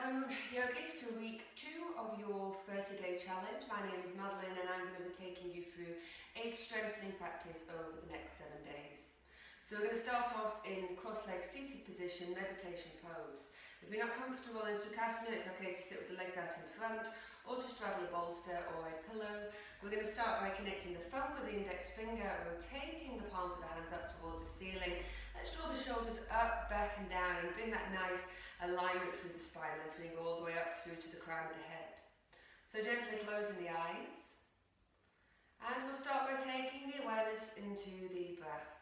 Welcome, yogis, to week 2 of your 30-day challenge. My name is Madeline and I'm going to be taking you through a strengthening practice over the next 7 days. So we're going to start off in cross-legged seated position, meditation pose. If you're not comfortable in Sukhasana, it's okay to sit with the legs out in front or to straddle a bolster or a pillow. We're going to start by connecting the thumb with the index finger, rotating the palms of the hands up towards the ceiling. Let's draw the shoulders up, back and down and bring that nice alignment through the spine, lengthening all the way up through to the crown of the head. So gently closing the eyes. And we'll start by taking the awareness into the breath.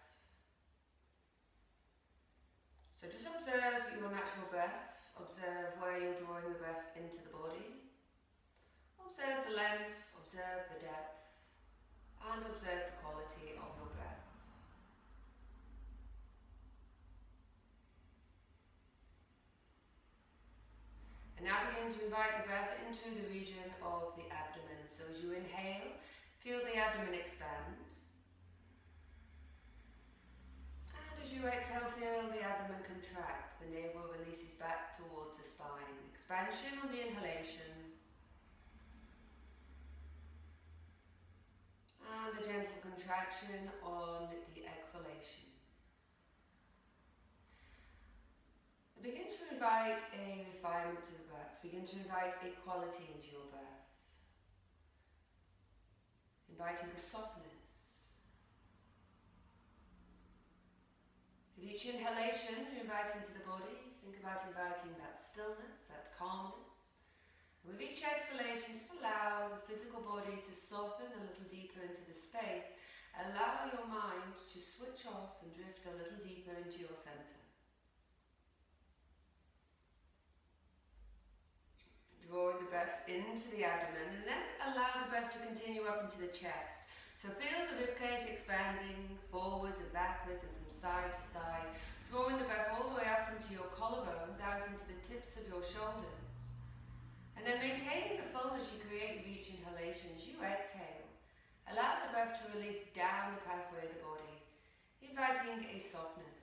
So just observe your natural breath. Observe where you're drawing the breath into the body. Observe the length, observe the depth, and observe the quality of your breath. And now begin to invite the breath into the region of the abdomen. So as you inhale, feel the abdomen expand. And as you exhale, feel the abdomen contract. The navel releases back towards the spine. Expansion on the inhalation. And the gentle contraction on the exhalation. And begin to invite a refinement to the breath. Begin to invite a quality into your breath. Inviting a softness. With each inhalation, you invite into the body. Think about inviting that stillness, that calmness. And with each exhalation, just allow the physical body to soften a little deeper into the space. Allow your mind to switch off and drift a little deeper into your center. Drawing the breath into the abdomen and then allow the breath to continue up into the chest. So feel the ribcage expanding forwards and backwards and from side to side. Drawing the breath all the way up into your collarbones, out into the tips of your shoulders. And then maintaining the fullness you create with each inhalation as you exhale. Allow the breath to release down the pathway of the body, inviting a softness.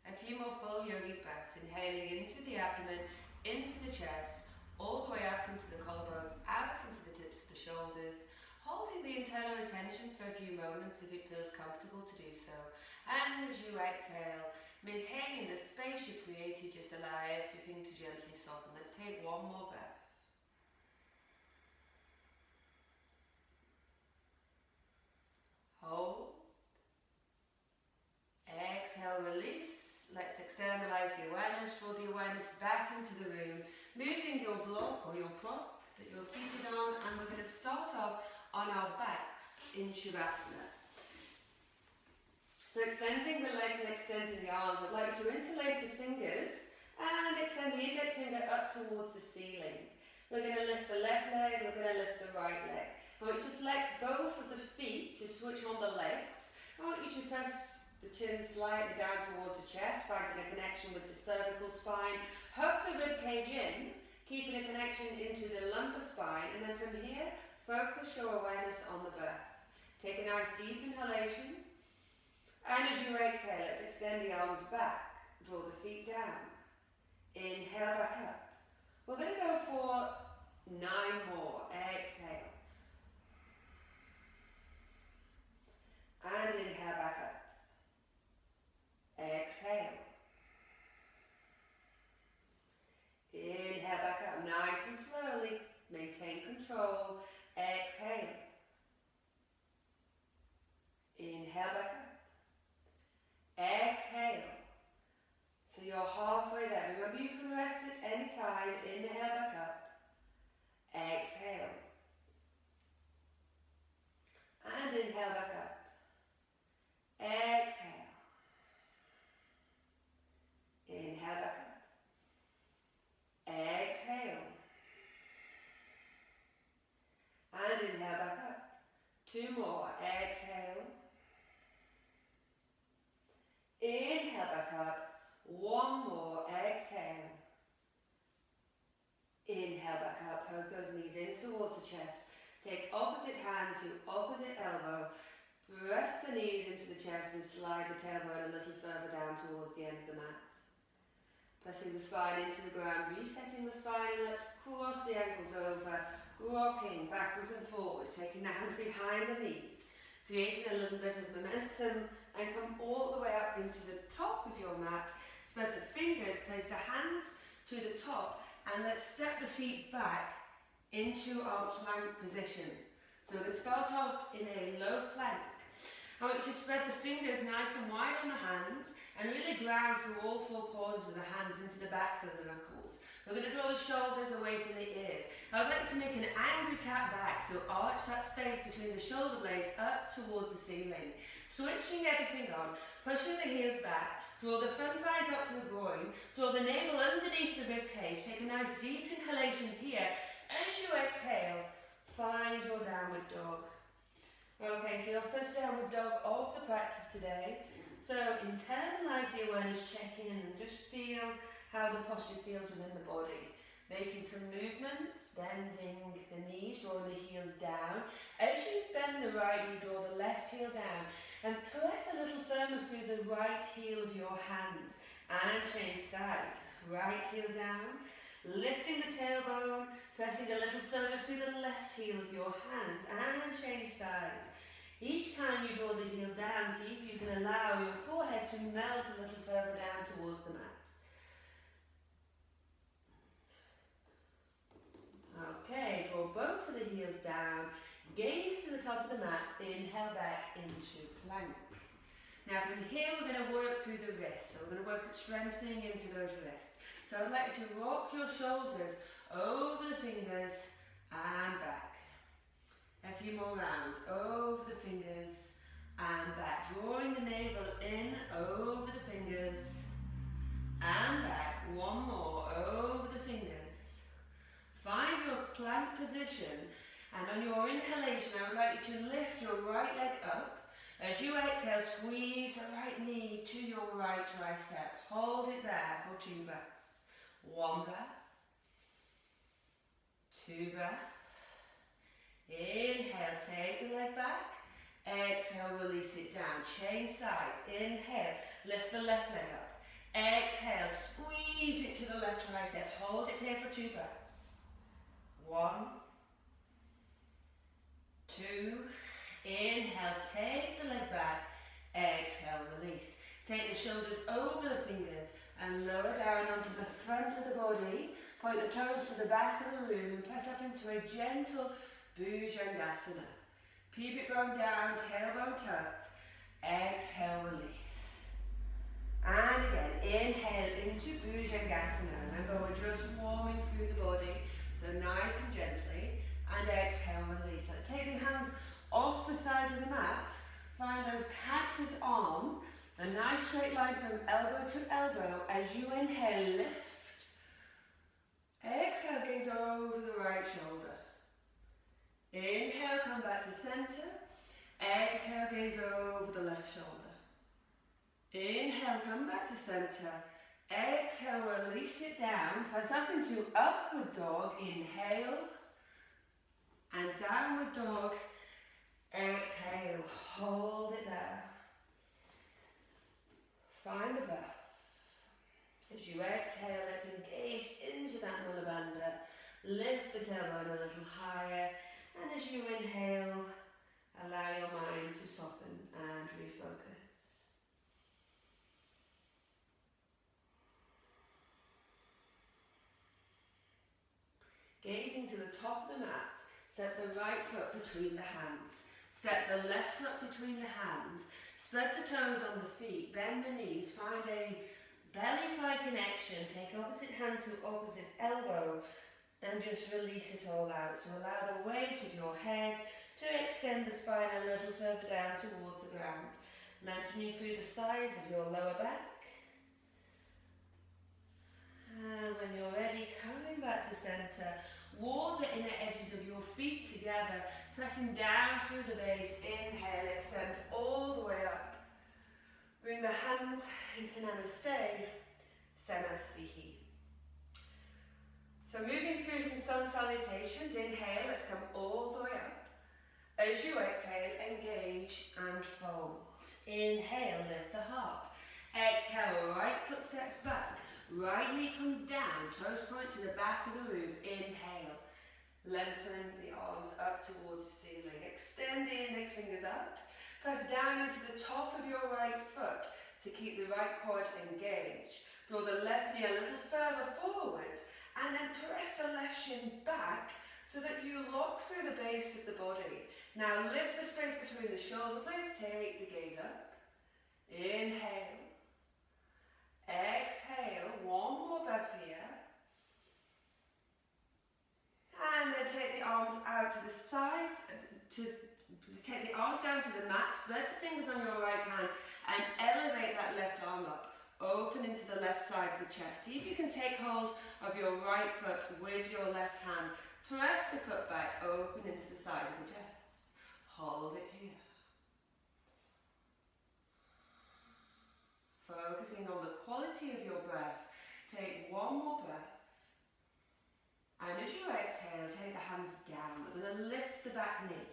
A few more full yogic breaths, inhaling into the abdomen, into the chest, all the way up into the collarbones, out into the tips of the shoulders, holding the internal attention for a few moments if it feels comfortable to do so. And as you exhale, maintaining the space you've created, just allow everything to gently soften. Let's take one more breath. Hold. Exhale, release. Let's externalize the awareness. Draw the awareness back into the room, moving your block or your prop that you're seated on, and we're going to start off on our backs in Shavasana. So extending the legs and extending the arms, I'd like you to interlace the fingers and extend the index finger up towards the ceiling. We're going to lift the left leg, we're going to lift the right leg. I want you to flex both of the feet to switch on the legs. I want you to press the chin slightly down towards the chest, finding a connection with the cervical spine. Hug the rib cage in, keeping a connection into the lumbar spine, and then from here, focus your awareness on the breath. Take a nice deep inhalation, and as you exhale, let's extend the arms back, draw the feet down, inhale back up. We're going to go for 9 more, exhale. And inhale back up. Exhale. Inhale back up, nice and slowly. Maintain control. Exhale. Inhale back up. Exhale. So you're halfway there. Remember, you can rest at any time. Inhale back up. Exhale. And inhale back up. Exhale. Inhale back up. Exhale. And inhale back up. 2 more. Exhale. Inhale back up. 1 more. Exhale. Inhale back up. Poke those knees in towards the chest. Take opposite hand to opposite elbow. Press the knees into the chest and slide the tailbone a little further down towards the end of the mat. Pressing the spine into the ground, resetting the spine, and let's cross the ankles over, rocking backwards and forwards, taking the hands behind the knees, creating a little bit of momentum, and come all the way up into the top of your mat. Spread the fingers, place the hands to the top, and let's step the feet back into our plank position. So we're going to start off in a low plank. I want you to spread the fingers nice and wide on the hands and really ground through all four corners of the hands into the backs of the knuckles. We're going to draw the shoulders away from the ears. I would like you to make an angry cat back, so arch that space between the shoulder blades up towards the ceiling. Switching everything on, pushing the heels back, draw the front thighs up to the groin, draw the navel underneath the rib cage, take a nice deep inhalation here. As you exhale, find your downward dog. Okay, so your first downward dog of the practice today. So internalize the awareness, check in and just feel how the posture feels within the body. Making some movements, bending the knees, drawing the heels down. As you bend the right knee, draw the left heel down and press a little firmer through the right heel of your hand and change sides. Right heel down, lifting the tailbone, pressing a little further through the left heel of your hand and change sides. Each time you draw the heel down, see if you can allow your forehead to melt a little further down towards the mat. Okay, draw both of the heels down, gaze to the top of the mat, inhale back into plank. Now from here we're going to work through the wrists, so we're going to work at strengthening into those wrists. So I'd like you to rock your shoulders over the fingers and back. A few more rounds, over the fingers and back. Drawing the navel in, over the fingers and back. One more, over the fingers. Find your plank position, and on your inhalation I would like you to lift your right leg up. As you exhale, squeeze the right knee to your right tricep. Hold it there for 2 breaths. 1 breath, 2 breaths. Inhale, take the leg back. Exhale, release it down. Change sides. Inhale, lift the left leg up. Exhale, squeeze it to the left tricep. Hold it here for 2 breaths. 1, 2. Inhale, take the leg back. Exhale, release. Take the shoulders over the fingers and lower down onto the front of the body. Point the toes to the back of the room and press up into a gentle Bhujangasana. Pubic bone down, tailbone tucked. Exhale, release. And again, inhale into Bhujangasana. Remember, we're just warming through the body, so nice and gently. And exhale, release. Let's take the hands off the sides of the mat. Find those cactus arms. A nice straight line from elbow to elbow. As you inhale, lift. Exhale, gaze over the right shoulder. Inhale, come back to center. Exhale, gaze over the left shoulder. Inhale, come back to center. Exhale, release it down. Press up into upward dog. Inhale. And downward dog. Exhale. Hold it there. Find the breath. As you exhale, let's engage into that Mula Bandha. Lift the tailbone a little higher. And as you inhale, allow your mind to soften and refocus. Gazing to the top of the mat, step the right foot between the hands. Step the left foot between the hands. Spread the toes on the feet, bend the knees, find a belly-thigh connection. Take opposite hand to opposite elbow. And just release it all out. So allow the weight of your head to extend the spine a little further down towards the ground. Lengthening through the sides of your lower back. And when you're ready, coming back to center. Walk the inner edges of your feet together, pressing down through the base. Inhale, extend all the way up. Bring the hands into Namaste, Samastihi. So moving through some sun salutations. Inhale, let's come all the way up. As you exhale, engage and fold. Inhale, lift the heart. Exhale, right foot steps back. Right knee comes down, toes point to the back of the room. Inhale. Lengthen the arms up towards the ceiling. Extend the index fingers up. Press down into the top of your right foot to keep the right quad engaged. Draw the left knee a little further forwards and then press the left shin back so that you lock through the base of the body. Now lift the space between the shoulder blades, take the gaze up. Inhale. Exhale. One more breath here. And then take the arms out to the side, take the arms down to the mat, spread the fingers on your right hand and elevate that left arm up. Open into the left side of the chest. See if you can take hold of your right foot with your left hand. Press the foot back, open into the side of the chest. Hold it here. Focusing on the quality of your breath. Take one more breath. And as you exhale, take the hands down. We're going to lift the back knee.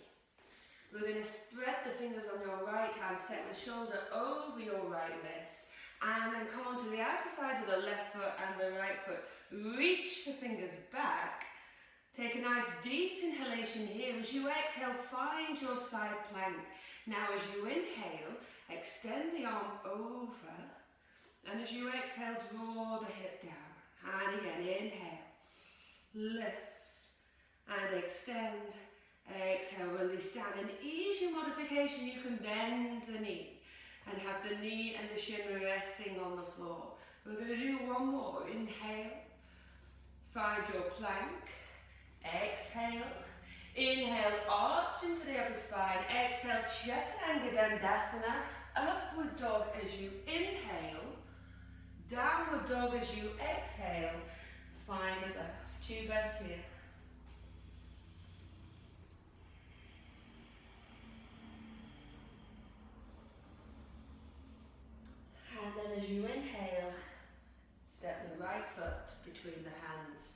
We're going to spread the fingers on your right hand, step the shoulder over your right wrist, and then come onto the outer side of the left foot and the right foot. Reach the fingers back. Take a nice deep inhalation here. As you exhale, find your side plank. Now as you inhale, extend the arm over, and as you exhale, draw the hip down. And again, inhale. Lift and extend, exhale, release down. An easy modification, you can bend the knee and have the knee and the shin resting on the floor. We're going to do one more. Inhale, find your plank, exhale, inhale, arch into the upper spine, exhale, Chaturanga Dandasana, upward dog as you inhale, downward dog as you exhale, find the breath. 2 breaths here. And then as you inhale, step the right foot between the hands.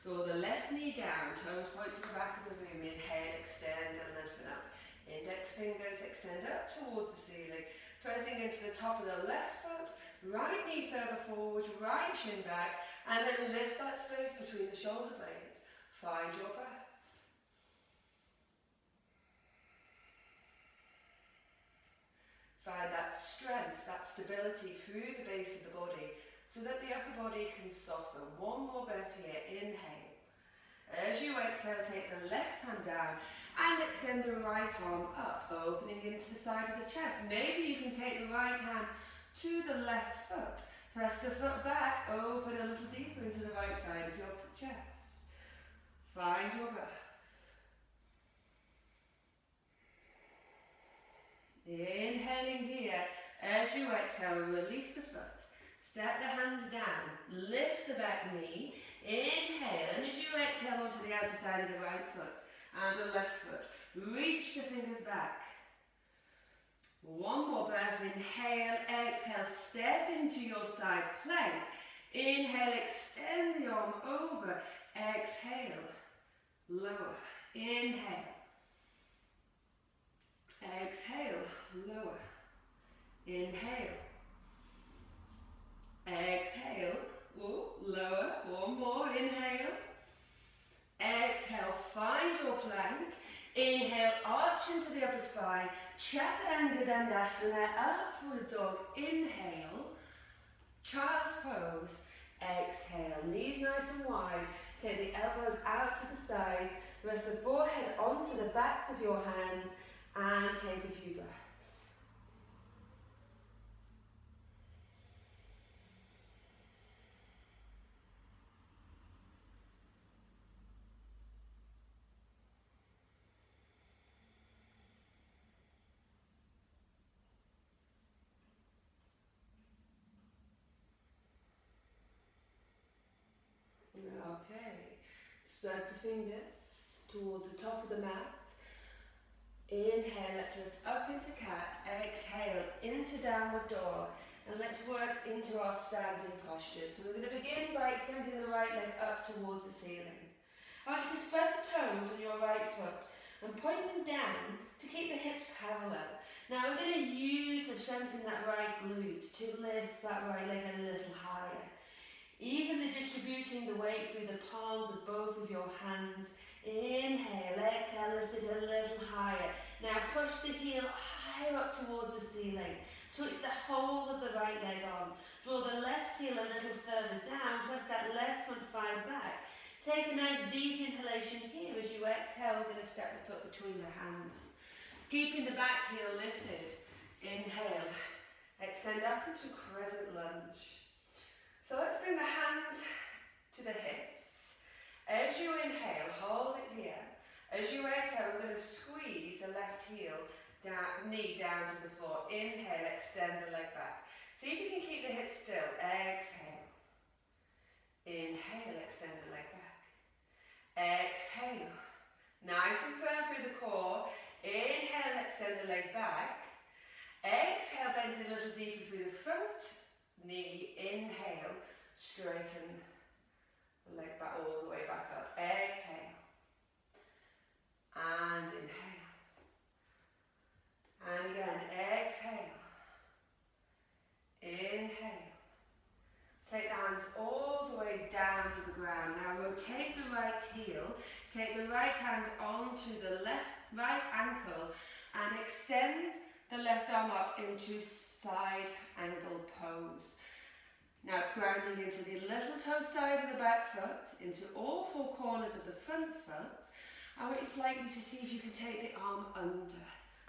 Draw the left knee down, toes point to the back of the room. Inhale, extend and lengthen up. Index fingers extend up towards the ceiling. Pressing into the top of the left foot, right knee further forward, right shin back, and then lift that space between the shoulder blades. Find your breath. Find that strength, that stability through the base of the body so that the upper body can soften. One more breath here. Inhale. As you exhale, take the left hand down and extend the right arm up, opening into the side of the chest. Maybe you can take the right hand to the left foot. Press the foot back, open a little deeper into the right side of your chest. Find your breath. Inhaling here. As you exhale, release the foot. Step the hands down. Lift the back knee. Inhale. And as you exhale onto the outer side of the right foot and the left foot, reach the fingers back. One more breath. Inhale. Exhale. Step into your side plank. Inhale. Extend the arm over. Exhale. Lower. Inhale. Exhale. Lower. Inhale. Exhale. Ooh, lower. One more. Inhale. Exhale. Find your plank. Inhale. Arch into the upper spine. Chaturanga Dandasana. Upward dog. Inhale. Child's pose. Exhale. Knees nice and wide. Take the elbows out to the sides. Rest the forehead onto the backs of your hands and take a few breaths. Okay, spread the fingers towards the top of the mat. Inhale, let's lift up into cat. Exhale, into downward dog. And let's work into our standing posture. So we're going to begin by extending the right leg up towards the ceiling. I want you to spread the toes on your right foot and point them down to keep the hips parallel. Now we're going to use the strength in that right glute to lift that right leg a little higher. Evenly distributing the weight through the palms of both of your hands. Inhale, exhale, lift it a little higher. Now push the heel higher up towards the ceiling. Switch the whole of the right leg on. Draw the left heel a little further down. Press that left front thigh back. Take a nice deep inhalation here. As you exhale, we're going to step the foot between the hands. Keeping the back heel lifted. Inhale. Extend up into crescent lunge. So let's bring the hands to the hips. As you inhale, hold it here. As you exhale, we're going to squeeze the left heel down, knee down to the floor. Inhale, extend the leg back. See if you can keep the hips still. Exhale. Inhale, extend the leg back. Exhale. Nice and firm through the core. Inhale, extend the leg back. Exhale, bend it a little deeper through the front knee. Inhale, straighten the leg back all the way back up. Exhale. And inhale. And again, exhale. Inhale. Take the hands all the way down to the ground. Now rotate the right heel. Take the right hand onto the right ankle and extend the left arm up into side angle pose. Now grounding into the little toe side of the back foot, into all four corners of the front foot. I would just like you to see if you can take the arm under.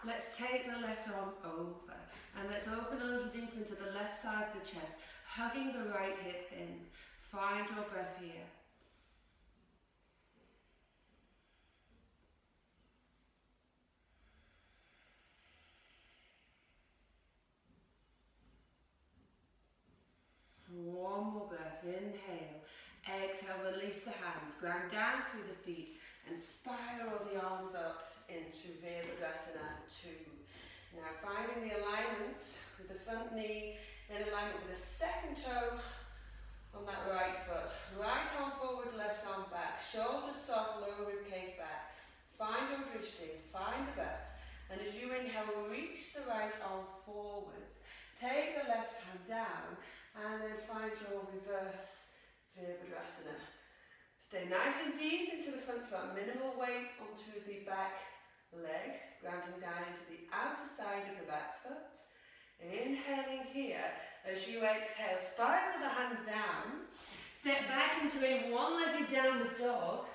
Let's take the left arm over and let's open a little deep into the left side of the chest, hugging the right hip in. Find your breath here. One more breath. Inhale. Exhale, release the hands. Ground down through the feet and spiral the arms up into Virabhadrasana 2. Now finding the alignment with the front knee in alignment with the second toe on that right foot. Right arm forward, left arm back. Shoulders soft, lower rib cage back. Find your drishti, find the breath. And as you inhale, reach the right arm forwards. Take the left hand down and then find your reverse Virabhadrasana. Stay nice and deep into the front foot, minimal weight onto the back leg, grounding down into the outer side of the back foot. Inhaling here, as you exhale, spiral the hands down, step back into a one-legged downward dog,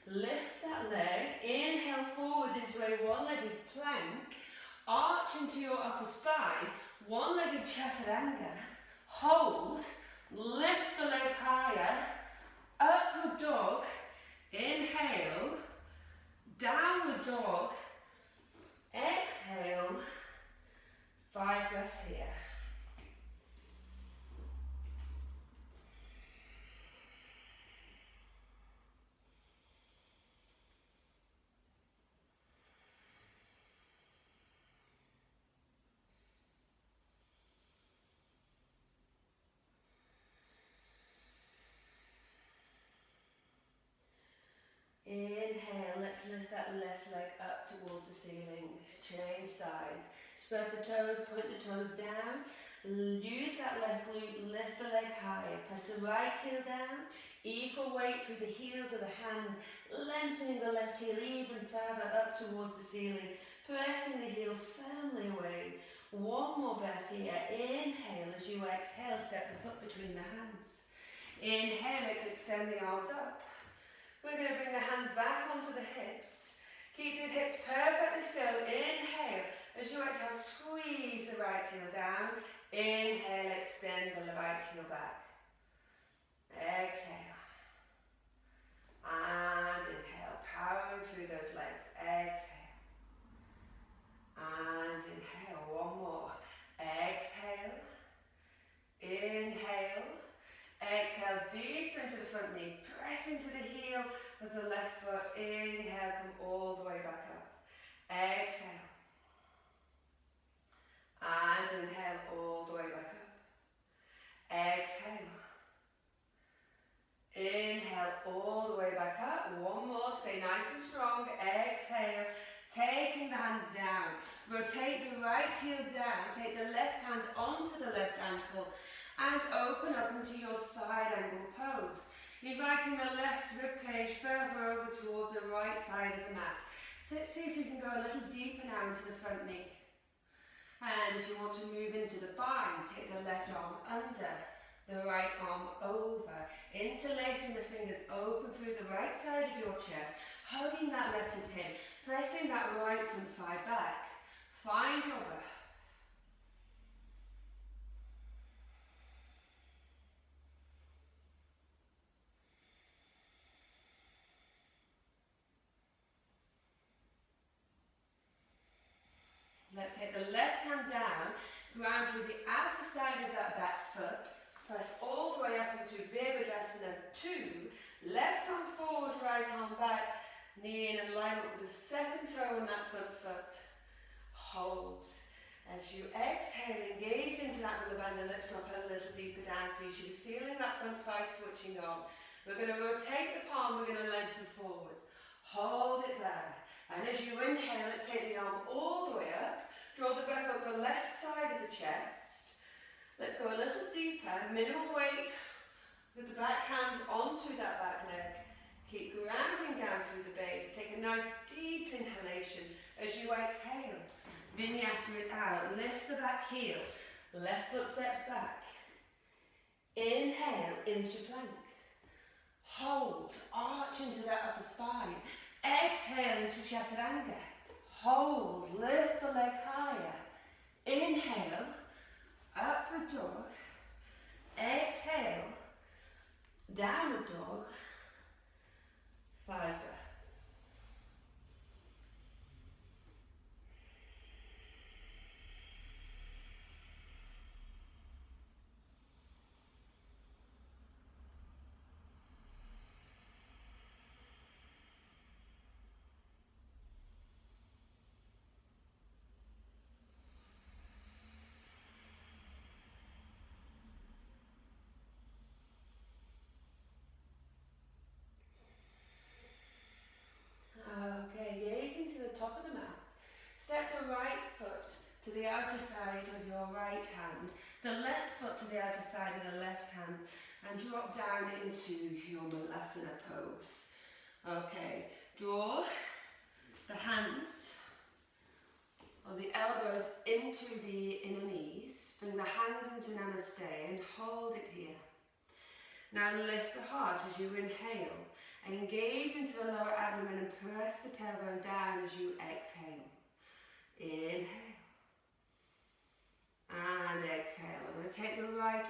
lift that leg, inhale forward into a one-legged plank, arch into your upper spine, one-legged chaturanga, hold, lift the leg higher, upward dog, inhale, downward dog, exhale, 5 breaths here. Inhale, let's lift that left leg up towards the ceiling. Change sides. Spread the toes, point the toes down. Use that left glute, lift the leg higher. Press the right heel down. Equal weight through the heels of the hands. Lengthening the left heel even further up towards the ceiling. Pressing the heel firmly away. One more breath here. Inhale, as you exhale, step the foot between the hands. Inhale, let's extend the arms up. We're going to bring the hands back onto the hips. Keep the hips perfectly still. Inhale. As you exhale, squeeze the right heel down. Inhale, extend the right heel back. Exhale. And inhale, powering through those legs. Exhale. And inhale, one more. Exhale. Inhale. Exhale, deep into the front knee. Press into the heel of the left foot. Inhale, come all the way back up. Exhale. And inhale all the way back up. Exhale. Inhale all the way back up. One more, stay nice and strong. Exhale, taking the hands down. Rotate the right heel down. Take the left hand onto the left ankle And open up into your side angle pose, inviting the left rib cage further over towards the right side of the mat. So let's see if you can go a little deeper now into the front knee. And if you want to move into the bind, take the left arm under, the right arm over, interlacing the fingers open through the right side of your chest, hugging that left hip in, pressing that right front thigh back. Find your breath. Let's take the left hand down, ground through the outer side of that back foot, press all the way up into Virabhadrasana 2, left arm forward, right arm back, knee in alignment with the second toe on that front foot. Hold. As you exhale, engage into that Mula Bandha. Let's drop a little deeper down, so you should be feeling that front thigh switching on. We're going to rotate the palm, we're going to lengthen forwards. Hold it there. And as you inhale, let's take the arm all the way up. Draw the breath up the left side of the chest. Let's go a little deeper, minimal weight with the back hand onto that back leg. Keep grounding down through the base. Take a nice deep inhalation as you exhale. Vinyasa it out. Lift the back heel. Left foot steps back. Inhale into plank. Hold. Arch into that upper spine. Exhale into Chaturanga. Hold. Lift the leg higher. Inhale. Upward dog. Exhale. Downward dog. 5 breaths. Okay, gazing to the top of the mat. Step the right foot to the outer side of your right hand, the left foot to the outer side of the left hand, and drop down into your Malasana pose. Okay, draw the hands or the elbows into the inner knees. Bring the hands into Namaste and hold it here. Now lift the heart as you inhale. Engage into the lower abdomen and press the tailbone down as you exhale. Inhale. And exhale. We're going to take the right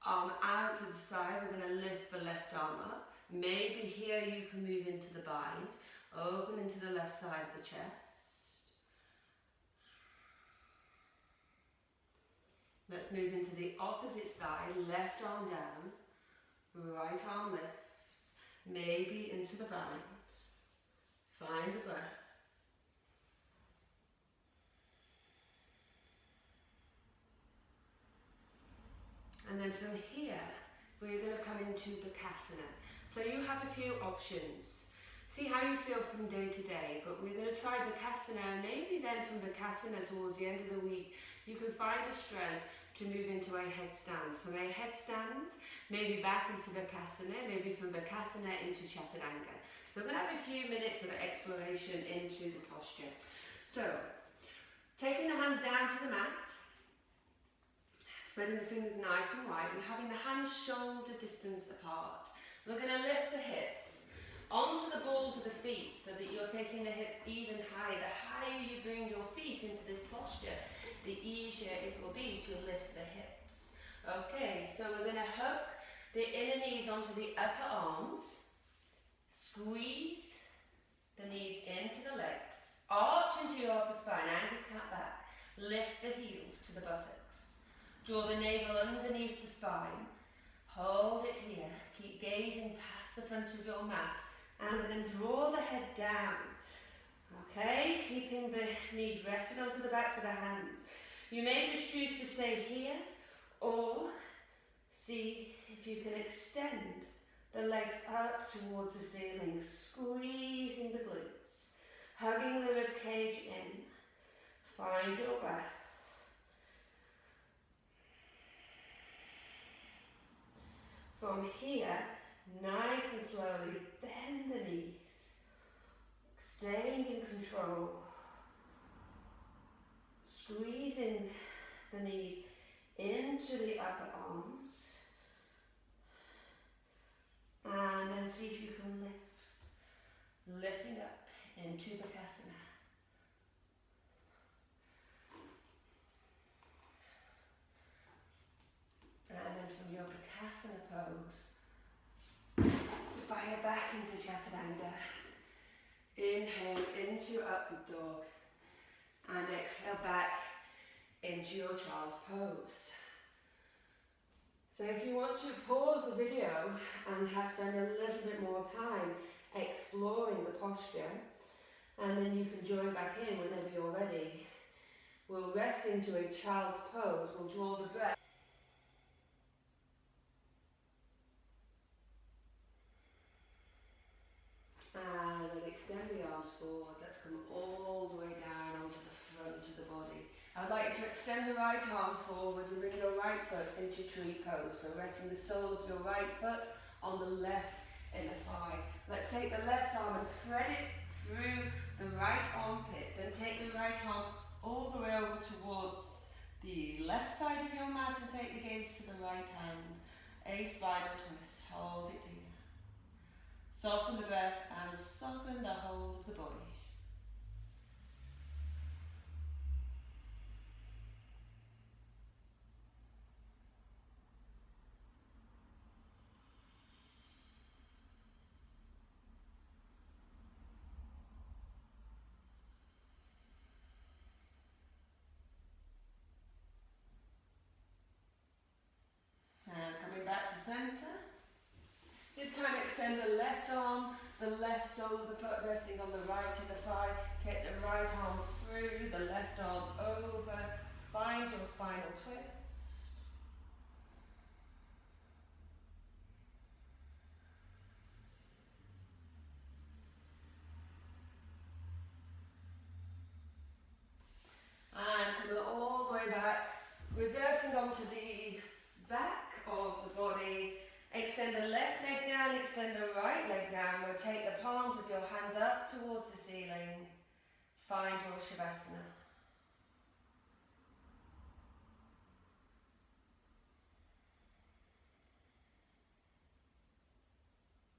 arm out to the side. We're going to lift the left arm up. Maybe here you can move into the bind. Open into the left side of the chest. Let's move into the opposite side. Left arm down. Right arm lifts. Maybe into the bind. Find the breath. And then from here, we're going to come into Bakasana. So you have a few options. See how you feel from day to day, but we're going to try Bakasana. Maybe then from Bakasana towards the end of the week, you can find the strength to move into a headstand. From a headstand, maybe back into Bakasana, maybe from Bakasana into Chaturanga. So we're going to have a few minutes of exploration into the posture. So, taking the hands down to the mat, spreading the fingers nice and wide, and having the hands shoulder distance apart. We're going to lift the hips onto the balls of the feet so that you're taking the hips even higher. The higher you bring your feet into this posture, the easier it will be to lift the hips. Okay, so we're going to hook the inner knees onto the upper arms. Squeeze the knees into the legs. Arch into your upper spine, angle cat back. Lift the heels to the buttocks. Draw the navel underneath the spine. Hold it here. Keep gazing past the front of your mat. And then draw the head down. Okay, keeping the knees rested onto the backs of the hands. You may just choose to stay here, or see if you can extend the legs up towards the ceiling, squeezing the glutes, hugging the rib cage in. Find your breath. From here, nice and slowly, bend the knees, staying in control, squeezing the knees into the upper arms, and then see if you can lift, lifting up into Bakasana. And then from your Bakasana pose, fire back into Chaturanga. Inhale into upward dog and exhale back into your child's pose. So if you want to pause the video and spend a little bit more time exploring the posture, and then you can join back in whenever you're ready. We'll rest into a child's pose, we'll draw the breath. And then extend the arms forward. Let's come all the way down onto the front of the body. I'd like you to extend the right arm forwards and bring your right foot into tree pose. So resting the sole of your right foot on the left inner thigh. Let's take the left arm and thread it through the right armpit. Then take the right arm all the way over towards the left side of your mat and take the gaze to the right hand. A spinal twist. Hold it here. Soften the breath and soften the whole of the body. And coming back to centre. This time extend the left arm, the left sole of the foot resting on the right of the thigh. Take the right arm through, the left arm over. Find your spinal twist. And come all the way back, reversing onto the back of the body. Extend the left leg down, extend the right leg down. Rotate the palms of your hands up towards the ceiling. Find your Shavasana.